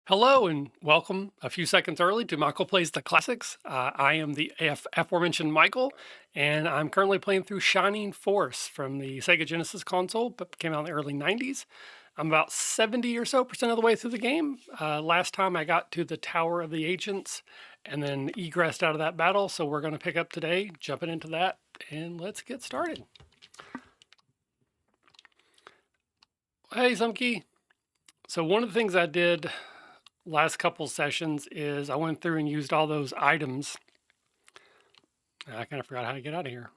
Hello and welcome a few seconds early to Michael Plays the Classics. I am the aforementioned Michael, and I'm currently playing through Shining Force from the Sega Genesis console, but came out in the early 90s. I'm about 70 or so percent of the way through the game. Last time I got to the Tower of the Ancients and then egressed out of that battle, so we're going to pick up today, jumping into that, and let's get started. Hey, Zumke. So one of the things I did last couple sessions is I went through and used all those items. I kind of forgot how to get out of here.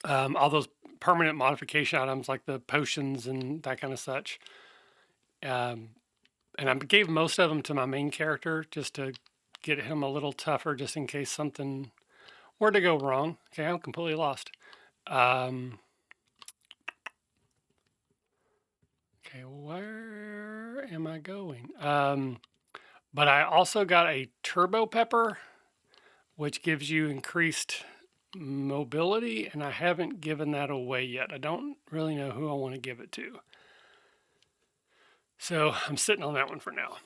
All those permanent modification items like the potions and that kind of such. And I gave most of them to my main character just to get him a little tougher, just in case something were to go wrong. Okay, I'm completely lost. Okay, where am I going? But I also got a turbo pepper, which gives you increased mobility, and I haven't given that away yet. I don't really know who I want to give it to. So I'm sitting on that one for now.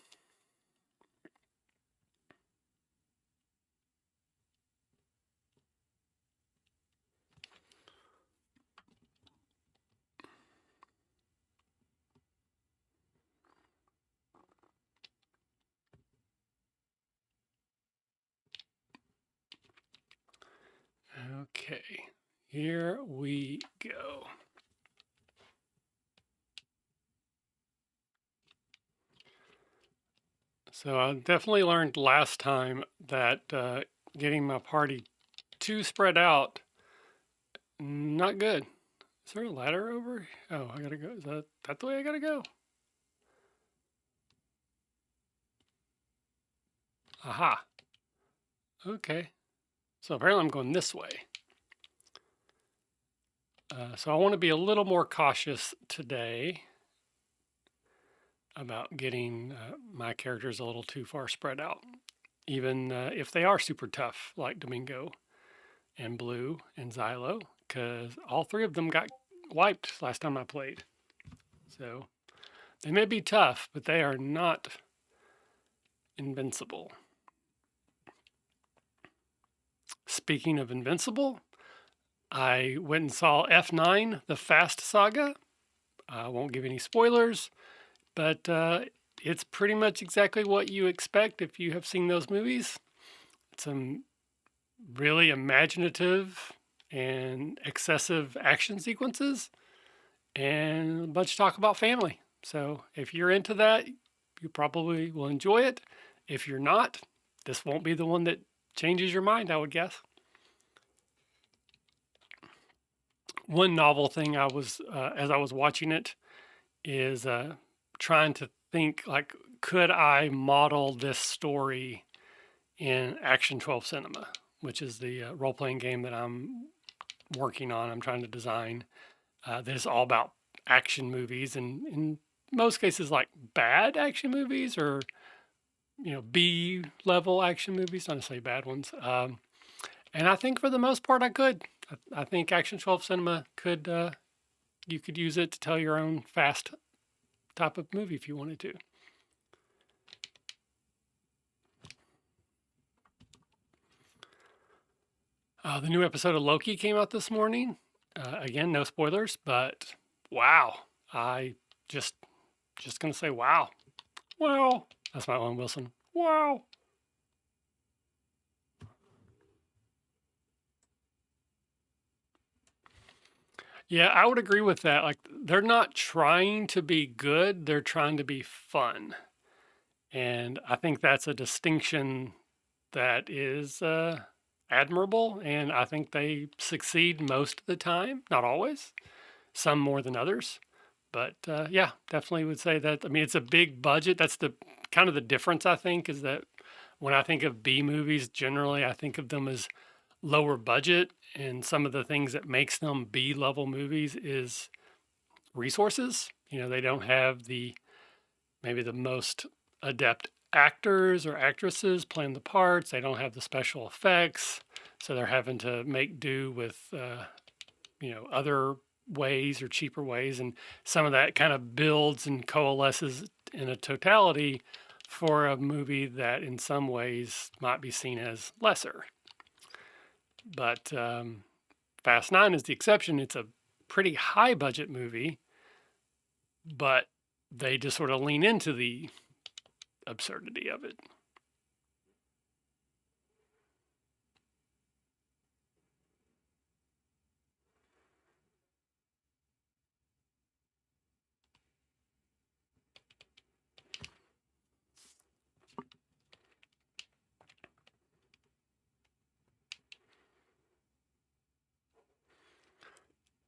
Okay, here we go. So I definitely learned last time that getting my party too spread out, not good. Is there a ladder over? Oh, I gotta go. Is that the way I gotta go? Aha. Okay. So apparently I'm going this way. So I want to be a little more cautious today about getting my characters a little too far spread out, even if they are super tough, like Domingo and Blue and Xylo, because all three of them got wiped last time I played. So they may be tough, but they are not invincible. Speaking of invincible, I went and saw F9, the Fast Saga. I won't give any spoilers, but it's pretty much exactly what you expect if you have seen those movies. Some really imaginative and excessive action sequences, and a bunch of talk about family. So if you're into that, you probably will enjoy it. If you're not, this won't be the one that changes your mind, I would guess. One novel thing I was, as I was watching it, is trying to think like, could I model this story in Action 12 Cinema, which is the role playing game that I'm working on. I'm trying to design. That is all about action movies, and in most cases, like bad action movies or B level action movies, not necessarily bad ones. And I think for the most part, I could. I think Action 12 Cinema could. You could use it to tell your own fast type of movie if you wanted to. The new episode of Loki came out this morning. Again, no spoilers, but wow! I just gonna say wow. Wow, that's my Owen Wilson. Wow. Yeah, I would agree with that. Like, they're not trying to be good, they're trying to be fun. And I think that's a distinction that is admirable. And I think they succeed most of the time, not always, some more than others. But yeah, definitely would say that. I mean, it's a big budget. That's the kind of the difference, I think, is that when I think of B movies, generally I think of them as lower budget, and some of the things that makes them B level movies is resources. They don't have the maybe the most adept actors or actresses playing the parts. They don't have the special effects, so they're having to make do with other ways or cheaper ways, and some of that kind of builds and coalesces in a totality for a movie that in some ways might be seen as lesser. But Fast 9 is the exception. It's a pretty high budget movie, but they just sort of lean into the absurdity of it.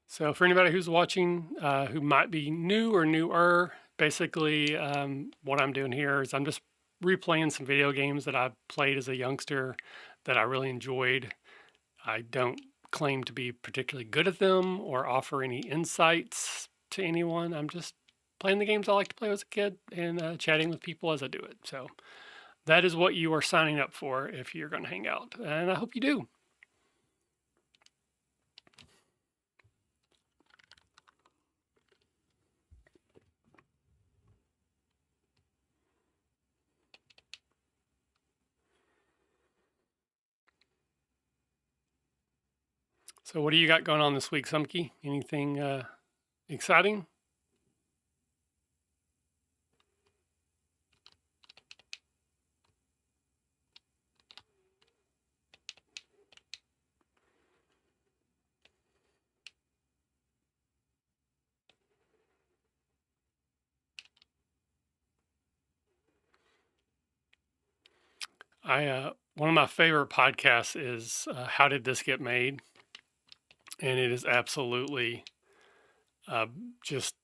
So, for anybody who's watching who might be new or newer, basically what I'm doing here is I'm just replaying some video games that I played as a youngster that I really enjoyed. I don't claim to be particularly good at them or offer any insights to anyone. I'm just playing the games I like to play as a kid and chatting with people as I do it. So, that is what you are signing up for if you're going to hang out. And I hope you do. So, what do you got going on this week, Sumky? Anything exciting? I one of my favorite podcasts is "How Did This Get Made," and it is absolutely uh, just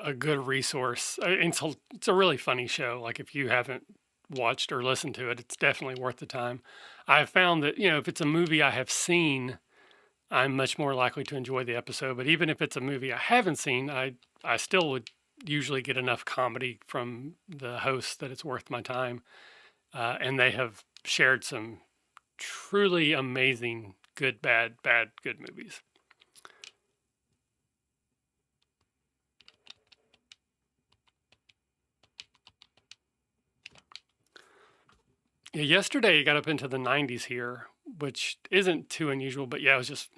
a good resource. It's a really funny show. Like if you haven't watched or listened to it, it's definitely worth the time. I've found that if it's a movie I have seen, I'm much more likely to enjoy the episode. But even if it's a movie I haven't seen, I still would usually get enough comedy from the host that it's worth my time. And they have shared some truly amazing good, bad, bad, good movies. Yeah, yesterday it got up into the 90s here, which isn't too unusual, but yeah, it was just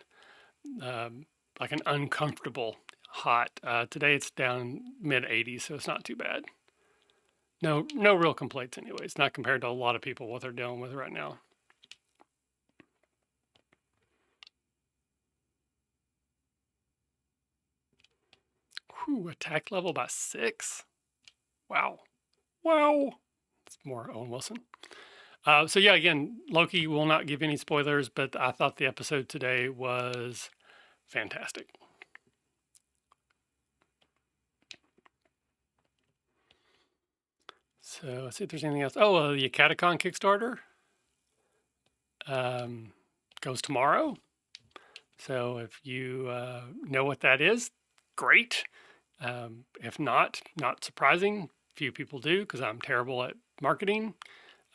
like an uncomfortable hot. Today it's down mid 80s, so it's not too bad. No real complaints, anyways. Not compared to a lot of people what they're dealing with right now. Whew, attack level by 6. Wow, wow. It's more Owen Wilson. So yeah, again, Loki will not give any spoilers, but I thought the episode today was fantastic. So let's see if there's anything else. Oh, the Catacon Kickstarter um, goes tomorrow. So if you know what that is, great. If not, not surprising. Few people do because I'm terrible at marketing.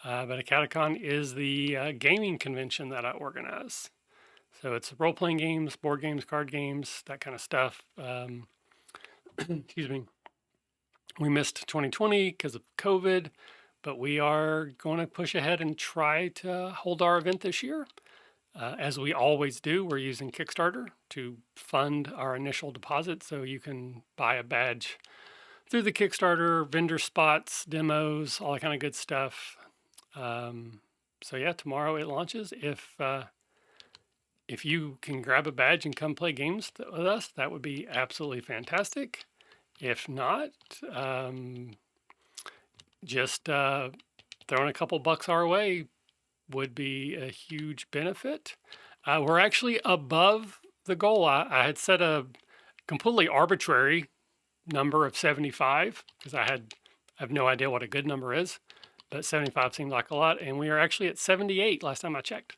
But a Catacon is the gaming convention that I organize. So it's role playing games, board games, card games, that kind of stuff. Excuse me. We missed 2020 because of COVID, but we are going to push ahead and try to hold our event this year. As we always do, we're using Kickstarter to fund our initial deposit so you can buy a badge through the Kickstarter, vendor spots, demos, all that kind of good stuff. So yeah, tomorrow it launches. If you can grab a badge and come play games with us, that would be absolutely fantastic. If not, just throwing a couple bucks our way would be a huge benefit. We're actually above the goal. I had set a completely arbitrary number of 75 because I have no idea what a good number is, but 75 seemed like a lot, and we are actually at 78 last time I checked.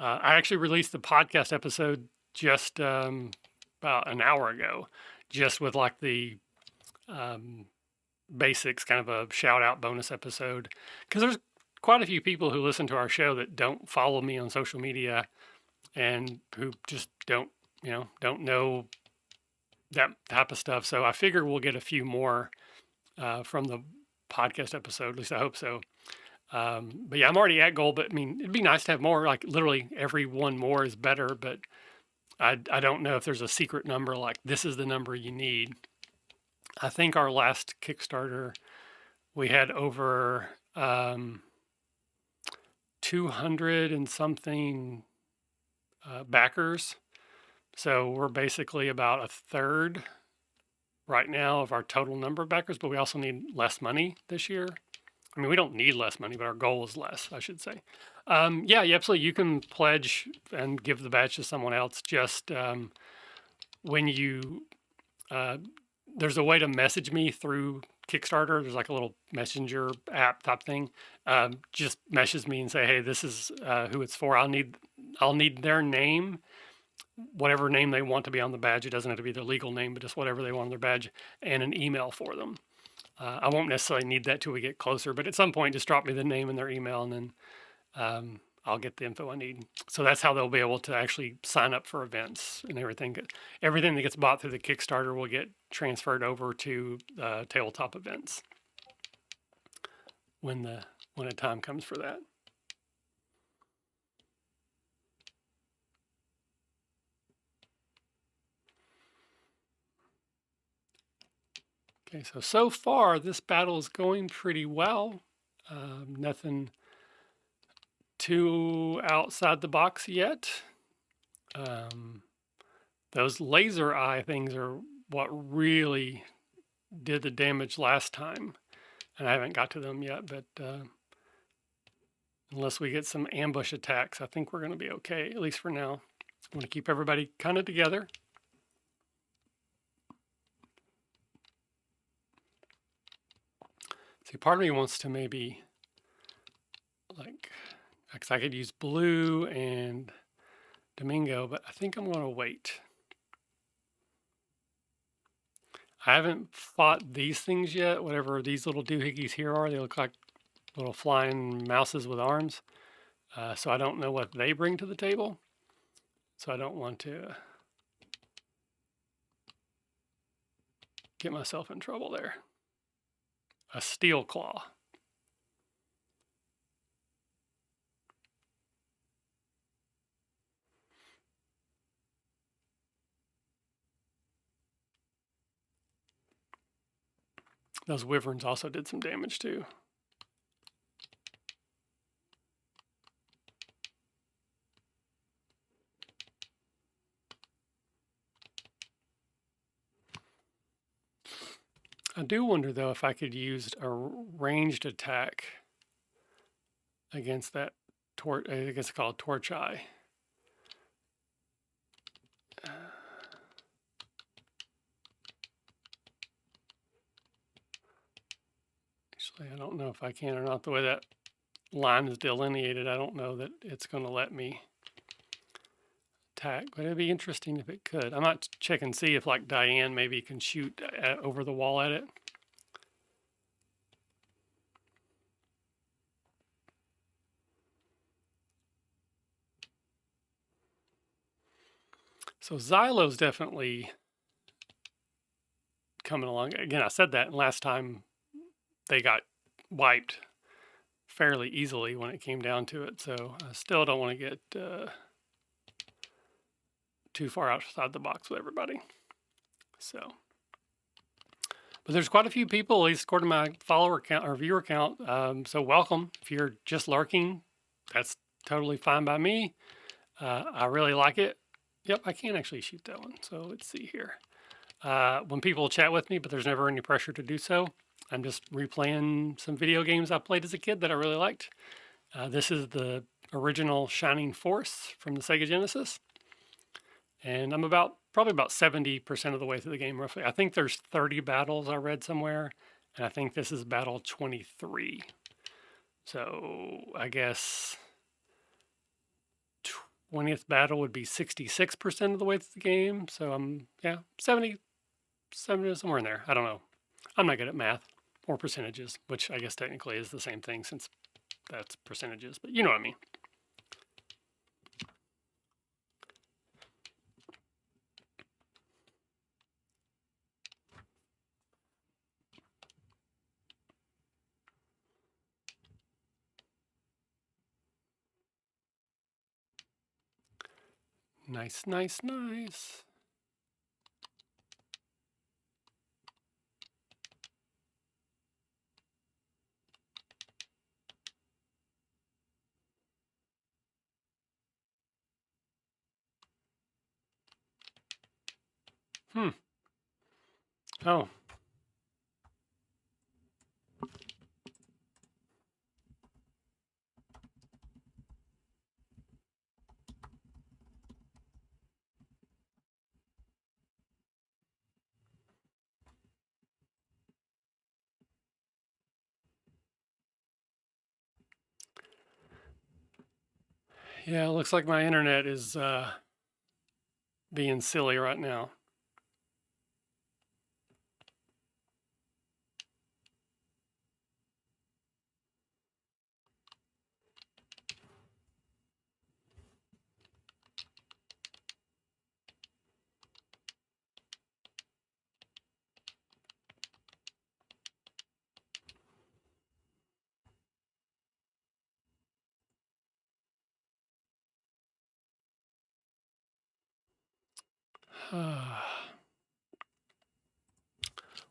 I actually released the podcast episode just about an hour ago, just with like the basics, kind of a shout out bonus episode, because there's quite a few people who listen to our show that don't follow me on social media and who just don't know that type of stuff. So I figure we'll get a few more from the podcast episode. At least I hope so. But yeah, I'm already at goal. But I mean, it'd be nice to have more. Like literally every one more is better. But I don't know if there's a secret number like this is the number you need. I think our last Kickstarter we had over 200 and something backers. So we're basically about a third right now of our total number of backers, but we also need less money this year. I mean, we don't need less money, but our goal is less, I should say. Yeah, absolutely. You can pledge and give the badge to someone else. Just when you, there's a way to message me through Kickstarter. There's like a little messenger app type thing. Just message me and say, hey, this is who it's for. I'll need their name, whatever name they want to be on the badge. It doesn't have to be their legal name, but just whatever they want on their badge, and an email for them. I won't necessarily need that till we get closer, but at some point, just drop me the name and their email, and then I'll get the info I need. So that's how they'll be able to actually sign up for events and everything. Everything that gets bought through the Kickstarter will get transferred over to tabletop events when a time comes for that. Okay, so far this battle is going pretty well. Nothing too outside the box yet. Those laser eye things are what really did the damage last time, and I haven't got to them yet, but unless we get some ambush attacks, I think we're going to be okay, at least for now. I want to keep everybody kind of together. See, part of me wants to maybe, like, because I could use Blue and Domingo, but I think I'm going to wait. I haven't fought these things yet, whatever these little doohickeys here are. They look like little flying mouses with arms. So I don't know what they bring to the table. So I don't want to get myself in trouble there. A steel claw. Those wyverns also did some damage too. I do wonder though if I could use a ranged attack against that I guess it's called torch eye. Actually, I don't know if I can or not. The way that line is delineated, I don't know that it's going to let me attack, but it'd be interesting if it could. I might check and see if like Diane maybe can shoot over the wall at it. So Xylo's definitely coming along. Again, I said that last time they got wiped fairly easily when it came down to it. So I still don't want to get too far outside the box with everybody. So, but there's quite a few people, at least according to my follower count or viewer count. So welcome. If you're just lurking, that's totally fine by me. I really like it. Yep, I can actually shoot that one. So let's see here. When people chat with me, but there's never any pressure to do so. I'm just replaying some video games I played as a kid that I really liked. This is the original Shining Force from the Sega Genesis. And I'm probably about 70% of the way through the game, roughly. I think there's 30 battles I read somewhere, and I think this is battle 23. So I guess 20th battle would be 66% of the way through the game. So I'm, 70, somewhere in there. I don't know. I'm not good at math or percentages, which I guess technically is the same thing since that's percentages, but you know what I mean. Nice, nice, nice. Hmm. Oh. Yeah, it looks like my internet is being silly right now.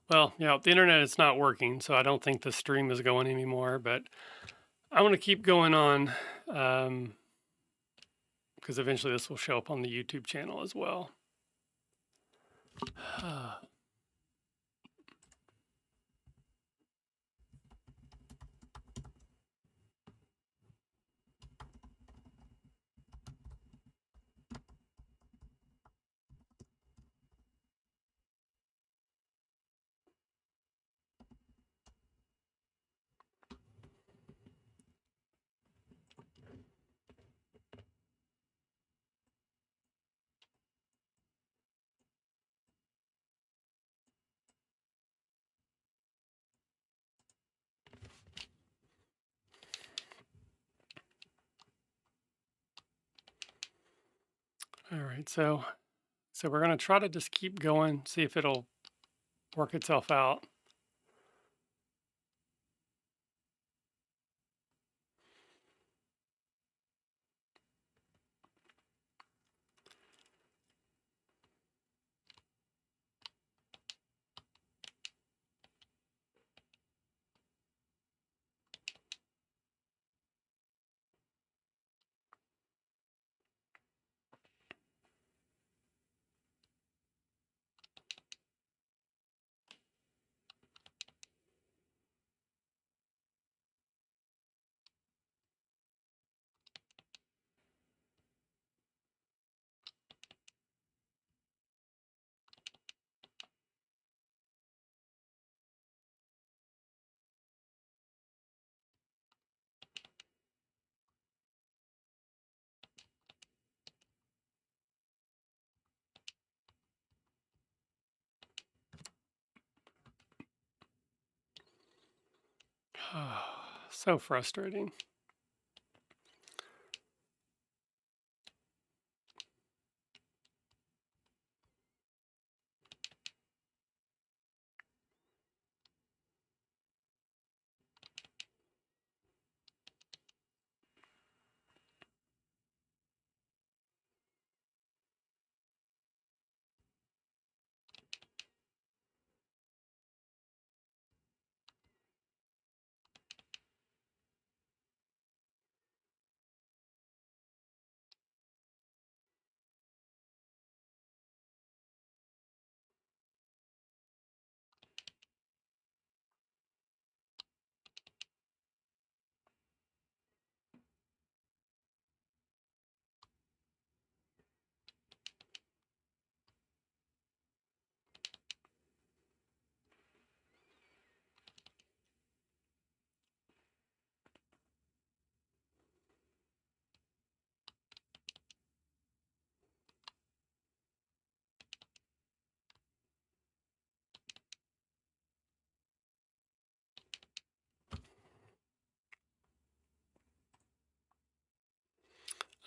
Well, yeah, the internet is not working, so I don't think the stream is going anymore, but I want to keep going on because eventually this will show up on the YouTube channel as well. All right, so we're gonna try to just keep going, see if it'll work itself out. So frustrating.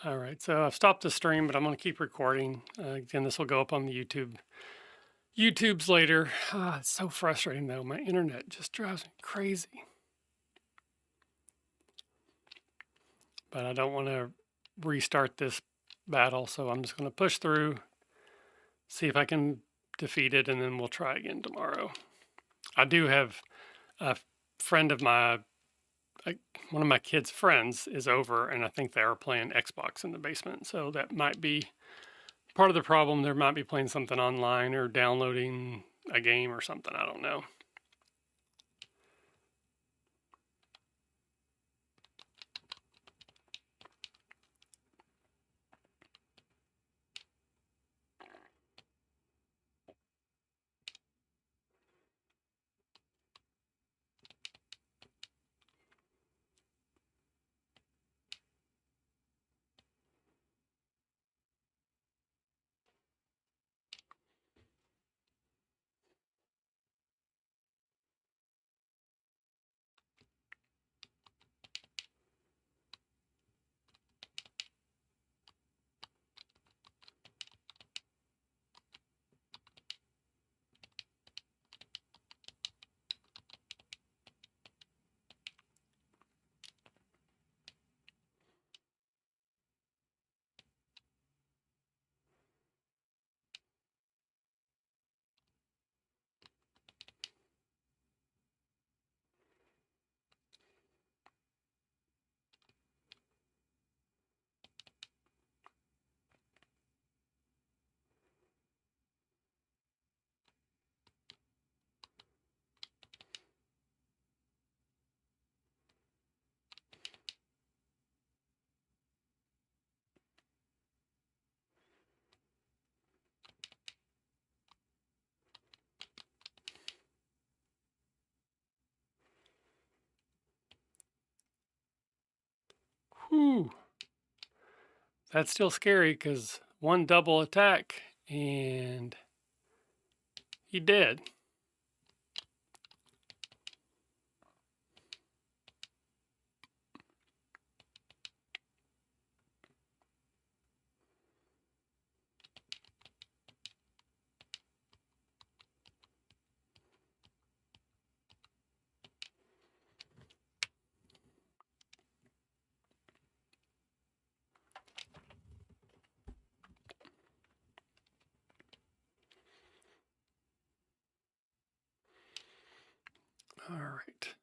All right, so I've stopped the stream, but I'm going to keep recording. Again, this will go up on the YouTube's later. It's so frustrating though. My internet just drives me crazy. But I don't want to restart this battle, so I'm just going to push through, see if I can defeat it, and then we'll try again tomorrow. I do have a friend of my, one of my kids' friends is over, and I think they are playing Xbox in the basement, so that might be part of the problem. They might be playing something online or downloading a game or something. I don't know. Whew. That's still scary because one double attack and he dead. All right.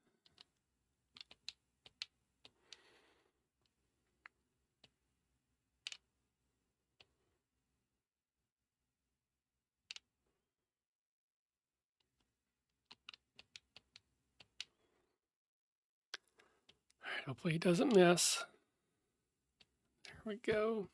Hopefully he doesn't miss. There we go.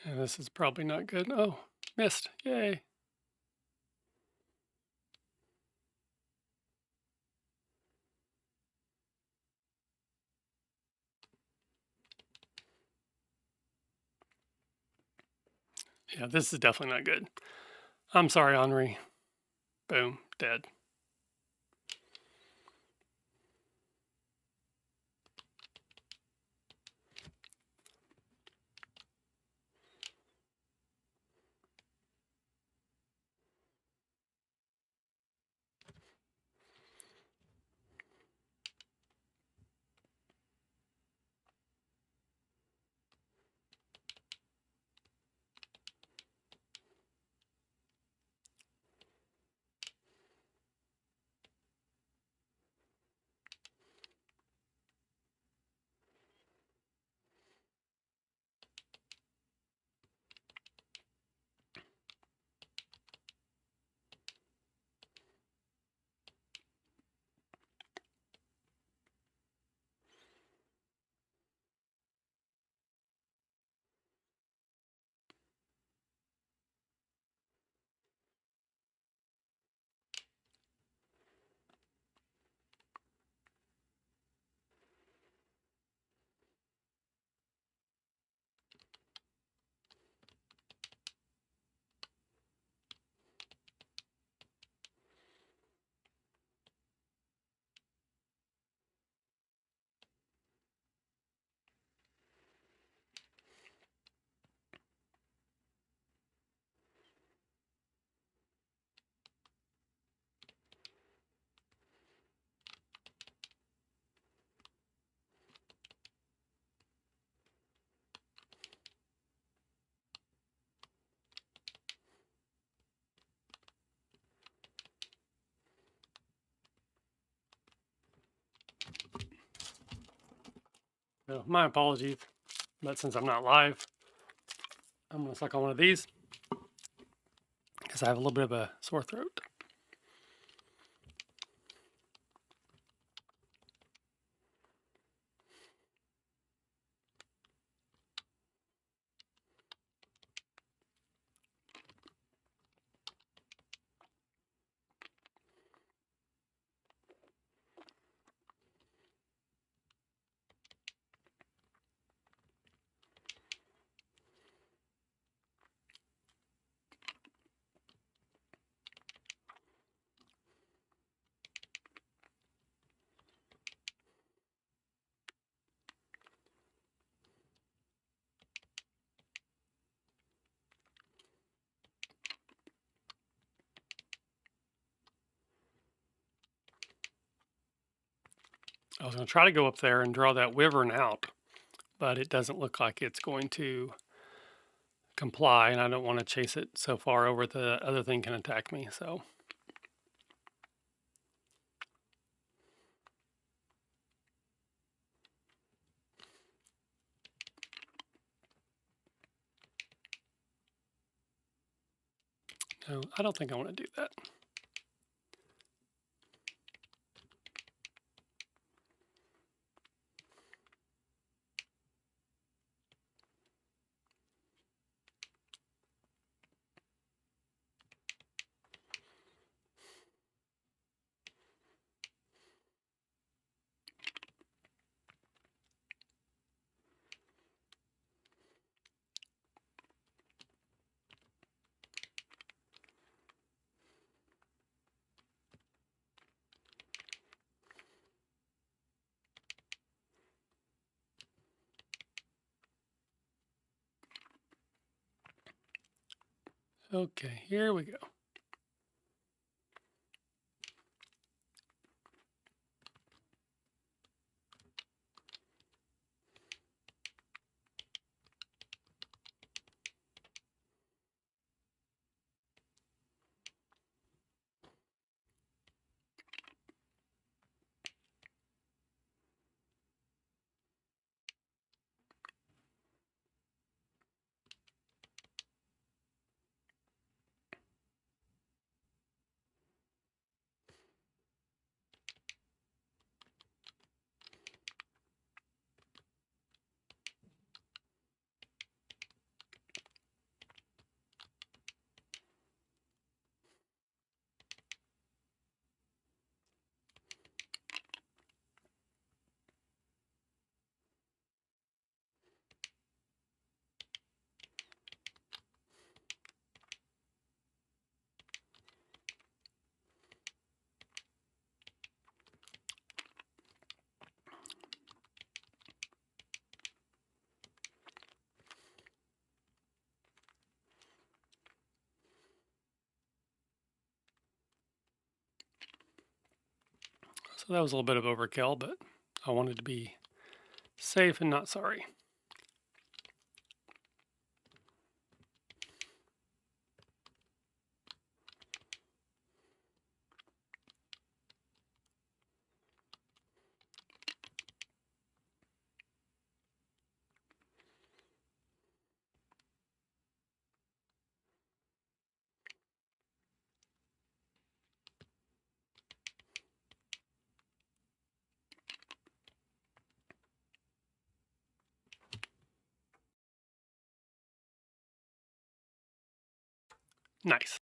And this is probably not good. Oh, missed. Yay. Yeah, this is definitely not good. I'm sorry, Henri. Boom, dead. So my apologies, but since I'm not live, I'm going to suck on one of these because I have a little bit of a sore throat. I was going to try to go up there and draw that wyvern out, but it doesn't look like it's going to comply, and I don't want to chase it so far over the other thing can attack me. So no, I don't think I want to do that. Okay, here we go. So that was a little bit of overkill, but I wanted to be safe and not sorry. Nice.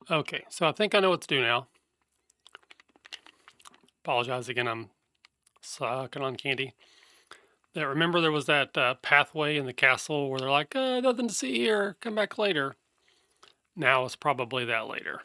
Okay, so I think I know what to do now. Apologize again, I'm sucking on candy. Remember there was that pathway in the castle where they're like, nothing to see here, come back later. Now it's probably that later.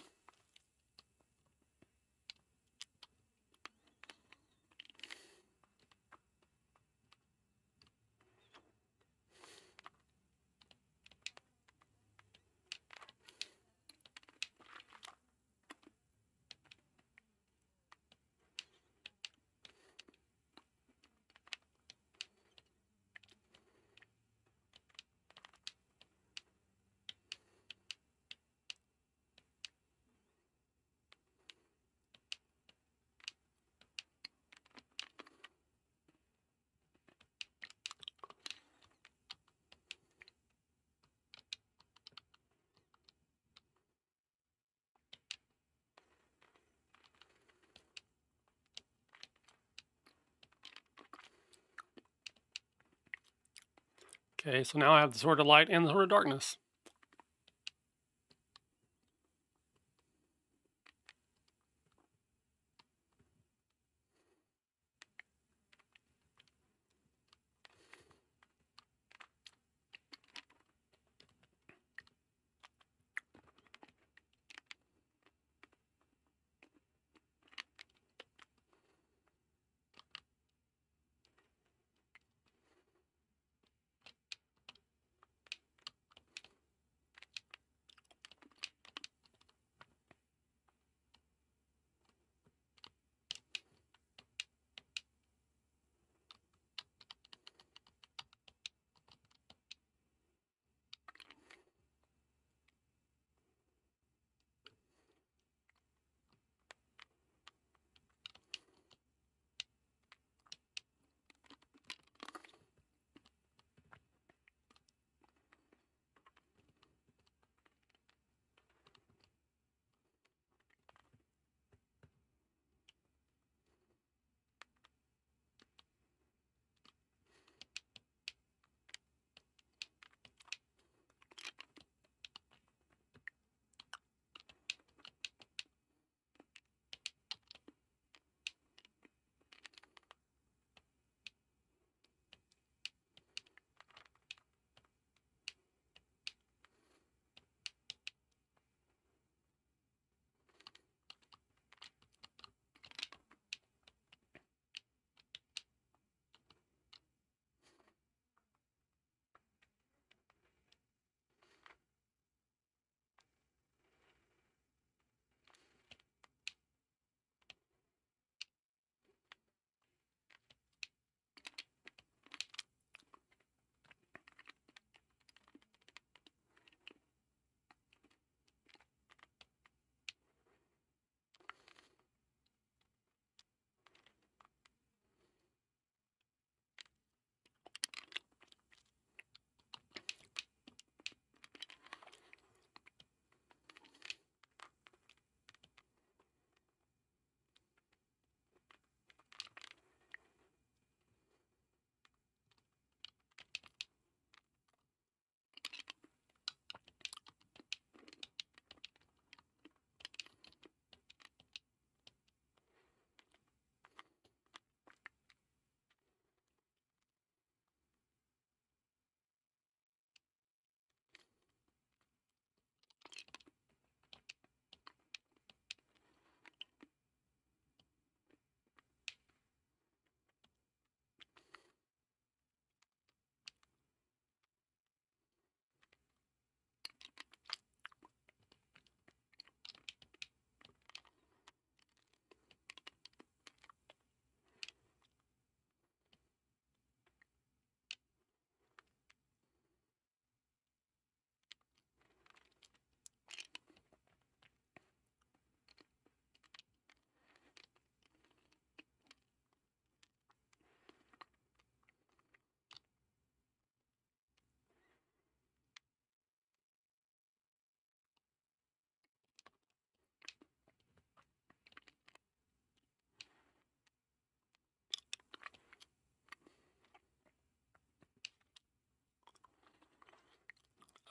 Okay, so now I have the Sword of Light and the Sword of Darkness.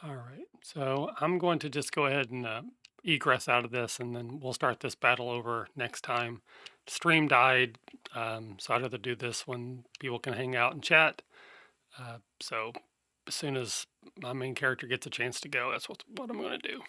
All right, so I'm going to just go ahead and egress out of this, and then we'll start this battle over next time. Stream died, so I'd rather do this when people can hang out and chat. So as soon as my main character gets a chance to go, that's what I'm going to do.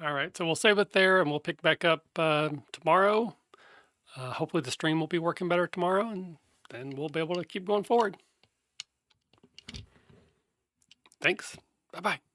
All right, so we'll save it there, and we'll pick back up tomorrow. Hopefully the stream will be working better tomorrow, and then we'll be able to keep going forward. Thanks. Bye bye.